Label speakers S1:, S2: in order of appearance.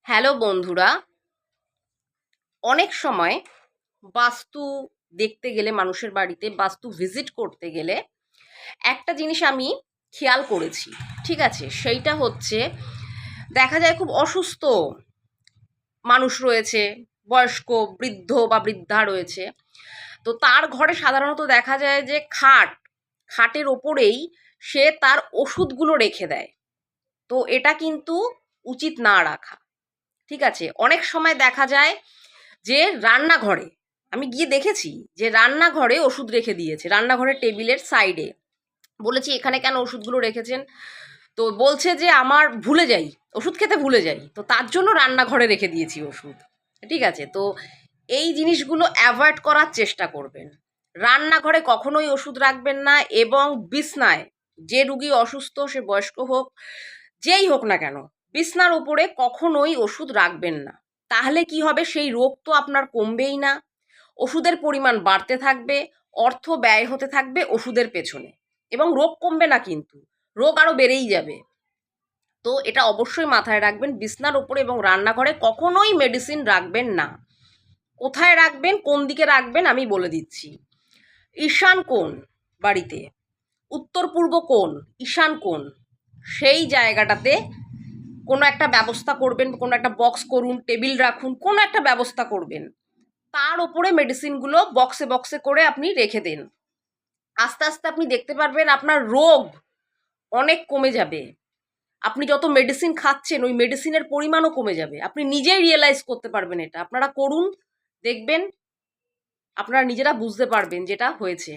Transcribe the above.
S1: Hello বন্ধুরা, অনেক সময় বাস্তু দেখতে গেলে মানুষের বাড়িতে বাস্তু ভিজিট করতে গেলে একটা জিনিস আমি খেয়াল করেছি। ঠিক আছে, সেইটা হচ্ছে দেখা যায় খুব অসুস্থ মানুষ রয়েছে, বয়স্ক বৃদ্ধ বা বৃদ্ধা রয়েছে। তো তার ঘরে সাধারণত দেখা যায় যে খাটের ওপরেই সে তার ওষুধগুলো রেখে দেয়। তো এটা কিন্তু উচিত না রাখা। ঠিক আছে, অনেক সময় দেখা যায় যে রান্নাঘরে আমি গিয়ে দেখেছি যে রান্নাঘরে ওষুধ রেখে দিয়েছে, রান্নাঘরের টেবিলের সাইডে। বলেছি এখানে কেন ওষুধগুলো রেখেছেন? তো বলছে যে আমার ভুলে যাই, ওষুধ খেতে ভুলে যাই, তো তার জন্য রান্নাঘরে রেখে দিয়েছি ওষুধ। ঠিক আছে, তো এই জিনিসগুলো অ্যাভয়েড করার চেষ্টা করবেন। রান্নাঘরে কখনোই ওষুধ রাখবেন না, এবং বিছনায় যে রুগী অসুস্থ, সে বয়স্ক হোক যেই হোক না কেন, বিছনার উপরে কখনোই ওষুধ রাখবেন না। তাহলে কি হবে, সেই রোগ তো আপনার কমবেই না, ওষুধের পরিমাণ বাড়তে থাকবে, অর্থ ব্যয় হতে থাকবে ওষুধের পেছনে, এবং রোগ কমবে না, কিন্তু রোগ আরও বেড়েই যাবে। তো এটা অবশ্যই মাথায় রাখবেন, বিছনার উপরে এবং রান্নাঘরে কখনোই মেডিসিন রাখবেন না। কোথায় রাখবেন, কোন দিকে রাখবেন আমি বলে দিচ্ছি। ঈশান কোণ বাড়িতে, উত্তর পূর্ব কোণ, ঈশান কোণ, সেই জায়গাটাতে কোনো একটা ব্যবস্থা করবেন, কোনো একটা বক্স করুন, টেবিল রাখুন, কোনো একটা ব্যবস্থা করবেন, তার ওপরে মেডিসিনগুলো বক্সে বক্সে করে আপনি রেখে দিন। আস্তে আস্তে আপনি দেখতে পারবেন আপনার রোগ অনেক কমে যাবে। আপনি যত মেডিসিন খাচ্ছেন ওই মেডিসিনের পরিমাণও কমে যাবে, আপনি নিজেই রিয়েলাইজ করতে পারবেন। এটা আপনারা করুন, দেখবেন আপনারা নিজেরা বুঝতে পারবেন যেটা হয়েছে।